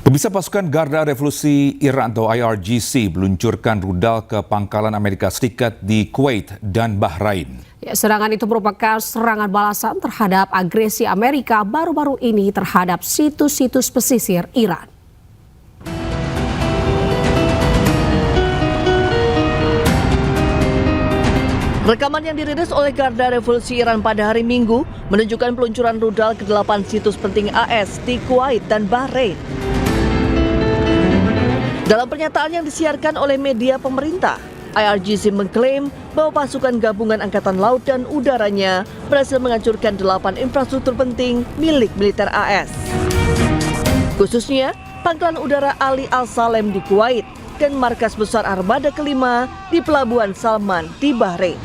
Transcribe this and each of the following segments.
Pemirsa, pasukan Garda Revolusi Iran atau IRGC meluncurkan rudal ke pangkalan Amerika Serikat di Kuwait dan Bahrain. Serangan itu merupakan serangan balasan terhadap agresi Amerika baru-baru ini terhadap situs-situs pesisir Iran. Rekaman yang dirilis oleh Garda Revolusi Iran pada hari Minggu menunjukkan peluncuran rudal ke 8 situs penting AS di Kuwait dan Bahrain. Dalam pernyataan yang disiarkan oleh media pemerintah, IRGC mengklaim bahwa pasukan gabungan Angkatan Laut dan Udaranya berhasil menghancurkan 8 infrastruktur penting milik militer AS. Khususnya, Pangkalan Udara Ali Al-Salem di Kuwait dan markas besar Armada kelima di Pelabuhan Salman di Bahrain.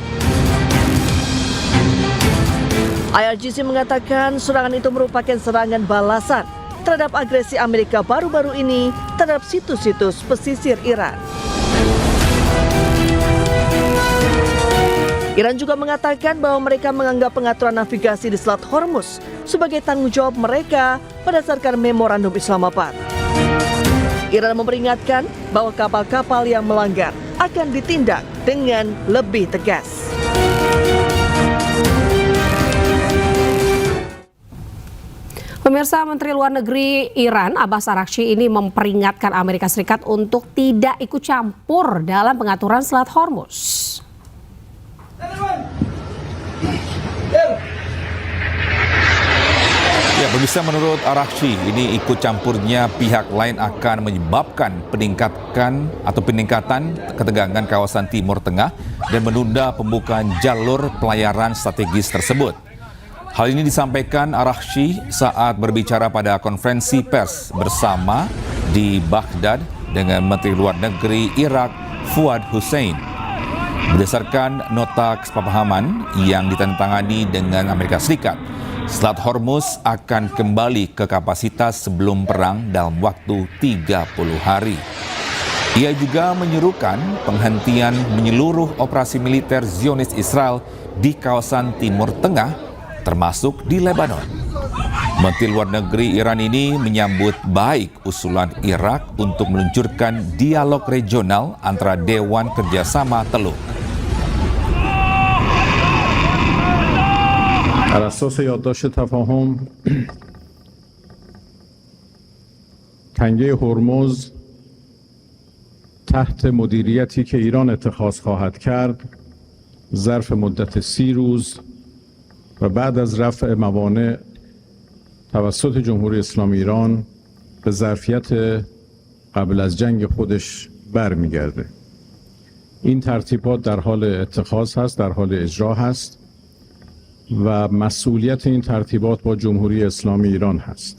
IRGC mengatakan serangan itu merupakan serangan balasan terhadap agresi Amerika baru-baru ini terhadap situs-situs pesisir Iran. Iran juga mengatakan bahwa mereka menganggap pengaturan navigasi di Selat Hormuz sebagai tanggung jawab mereka berdasarkan memorandum Islamabad. Iran memperingatkan bahwa kapal-kapal yang melanggar akan ditindak dengan lebih tegas. Pemirsa, Menteri Luar Negeri Iran Abbas Araghchi ini memperingatkan Amerika Serikat untuk tidak ikut campur dalam pengaturan Selat Hormuz. Ya, pemirsa, menurut Araghchi, ini ikut campurnya pihak lain akan menyebabkan peningkatan ketegangan kawasan Timur Tengah dan menunda pembukaan jalur pelayaran strategis tersebut. Hal ini disampaikan Araghchi saat berbicara pada konferensi pers bersama di Baghdad dengan Menteri Luar Negeri Irak Fuad Hussein. Berdasarkan nota kesepahaman yang ditandatangani dengan Amerika Serikat, Selat Hormuz akan kembali ke kapasitas sebelum perang dalam waktu 30 hari. Ia juga menyerukan penghentian menyeluruh operasi militer Zionis Israel di kawasan Timur Tengah, termasuk di Lebanon. Menteri Luar Negeri Iran ini menyambut baik usulan Irak untuk meluncurkan dialog regional antara Dewan Kerjasama Teluk. بر اساس یادداشت تفاهم تنگه هرمز تحت مدیریتی که ایران اتخاذ خواهد کرد ظرف مدت 30 روز و بعد از رفع موانع توسط جمهوری اسلامی ایران به ظرفیت قبل از جنگ خودش برمیگرده. این ترتیبات در حال اتخاذ هست، در حال اجرا هست و مسئولیت این ترتیبات با جمهوری اسلامی ایران هست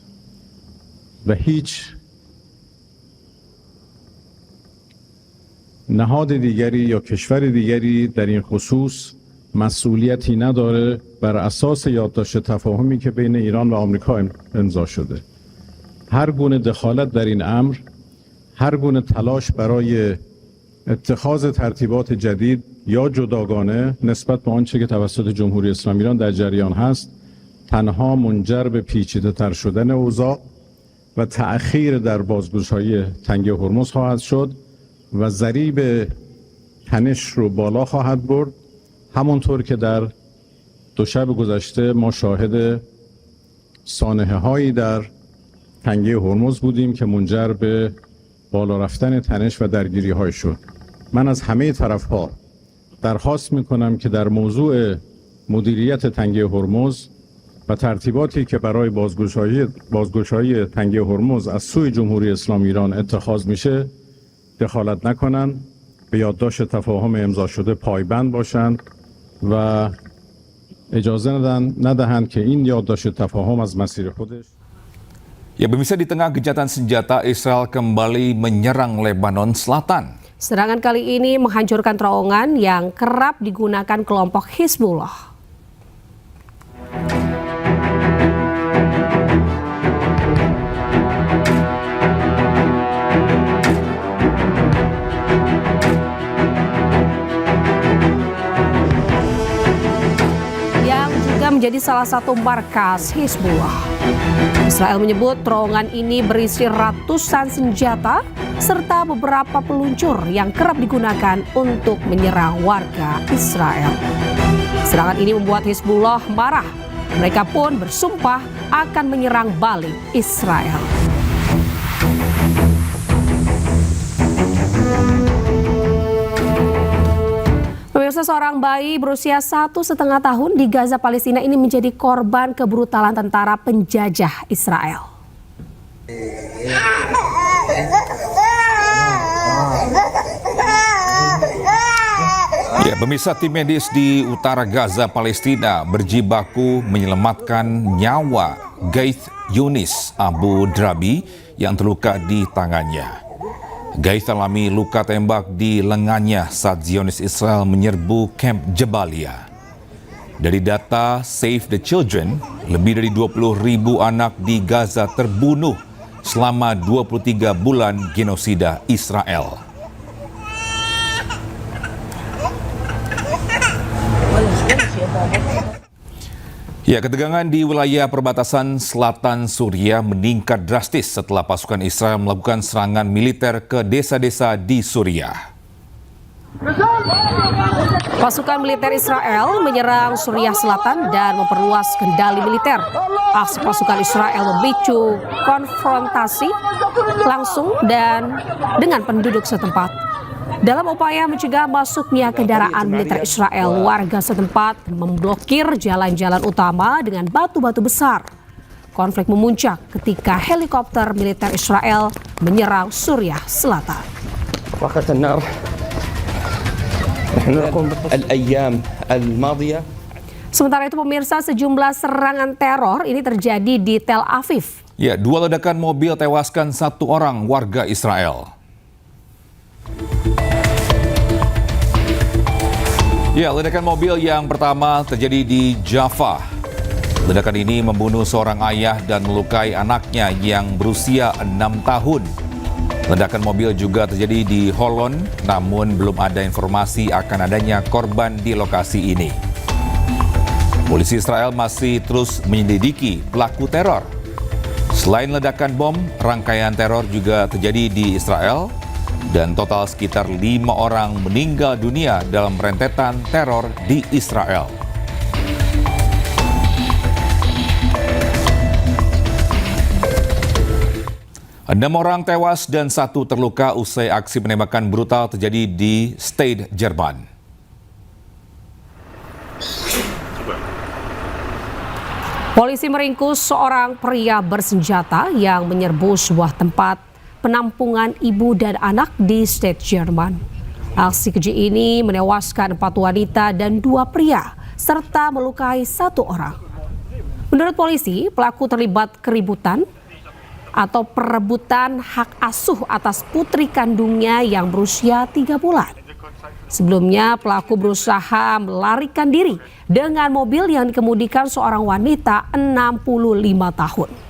و هیچ نهاد دیگری یا کشور دیگری در این خصوص مسئولیتی نداره بر اساس یادداشت تفاهمی که بین ایران و آمریکا امضا شده. هر گونه دخالت در این امر، هر گونه تلاش برای اتخاذ ترتیبات جدید یا جداگانه نسبت به آنچه که توسط جمهوری اسلامی ایران در جریان هست تنها منجر به پیچیده‌تر شدن اوضاع و تأخیر در بازگشایی تنگه هرمز خواهد شد و ضریب تنش رو بالا خواهد برد، همونطور که در دو شب گذشته ما شاهد سانحه هایی در تنگه هرمز بودیم که منجر به بالا رفتن تنش و درگیری های شد. من از همه طرف ها درخواست میکنم که در موضوع مدیریت تنگه هرمز و ترتیباتی که برای بازگشایی تنگه هرمز از سوی جمهوری اسلامی ایران اتخاذ میشه دخالت نکنن، به یادداشت تفاهم امضا شده پایبند باشند و اجازه ندهند که این یادداشت تفاهم از مسیر خودش. Ya, pemirsa, di tengah gencatan senjata, Israel kembali menyerang Lebanon Selatan. Serangan kali ini menghancurkan terowongan yang kerap digunakan kelompok Hizbullah. Yang juga menjadi menjadi salah satu markas Hizbullah. Israel menyebut terowongan ini berisi ratusan senjata serta beberapa peluncur yang kerap digunakan untuk menyerang warga Israel. Serangan ini membuat Hizbullah marah. Mereka pun bersumpah akan menyerang balik Israel. Pemirsa, seorang bayi berusia 1,5 tahun di Gaza, Palestina ini menjadi korban kebrutalan tentara penjajah Israel. Ya, pemirsa, tim medis di utara Gaza, Palestina berjibaku menyelamatkan nyawa Gaith Yunis Abu Drabi yang terluka di tangannya. Gaith alami luka tembak di lengannya saat Zionis Israel menyerbu kamp Jabalia. Dari data Save the Children, lebih dari 20.000 anak di Gaza terbunuh selama 23 bulan genosida Israel. Ya, ketegangan di wilayah perbatasan selatan Suriah meningkat drastis setelah pasukan Israel melakukan serangan militer ke desa-desa di Suriah. Pasukan militer Israel menyerang Suriah Selatan dan memperluas kendali militer. Aksi pasukan Israel memicu konfrontasi langsung dan dengan penduduk setempat. Dalam upaya mencegah masuknya kendaraan militer Israel, warga setempat memblokir jalan-jalan utama dengan batu-batu besar. Konflik memuncak ketika helikopter militer Israel menyerang Suriah Selatan. Sementara itu, pemirsa, sejumlah serangan teror ini terjadi di Tel Aviv. Ya, 2 ledakan mobil tewaskan 1 orang warga Israel. Ya, ledakan mobil yang pertama terjadi di Jaffa. Ledakan ini membunuh seorang ayah dan melukai anaknya yang berusia 6 tahun. Ledakan mobil juga terjadi di Holon, namun belum ada informasi akan adanya korban di lokasi ini. Polisi Israel masih terus menyelidiki pelaku teror. Selain ledakan bom, rangkaian teror juga terjadi di Israel. Dan total sekitar 5 orang meninggal dunia dalam rentetan teror di Israel. Enam orang tewas dan 1 terluka usai aksi penembakan brutal terjadi di Stade, Jerman. Polisi meringkus seorang pria bersenjata yang menyerbu sebuah tempat penampungan ibu dan anak di Stade, Jerman. Aksi keji ini menewaskan 4 wanita dan 2 pria, serta melukai 1 orang. Menurut polisi, pelaku terlibat keributan atau perebutan hak asuh atas putri kandungnya yang berusia 3 bulan. Sebelumnya, pelaku berusaha melarikan diri dengan mobil yang dikemudikan seorang wanita 65 tahun.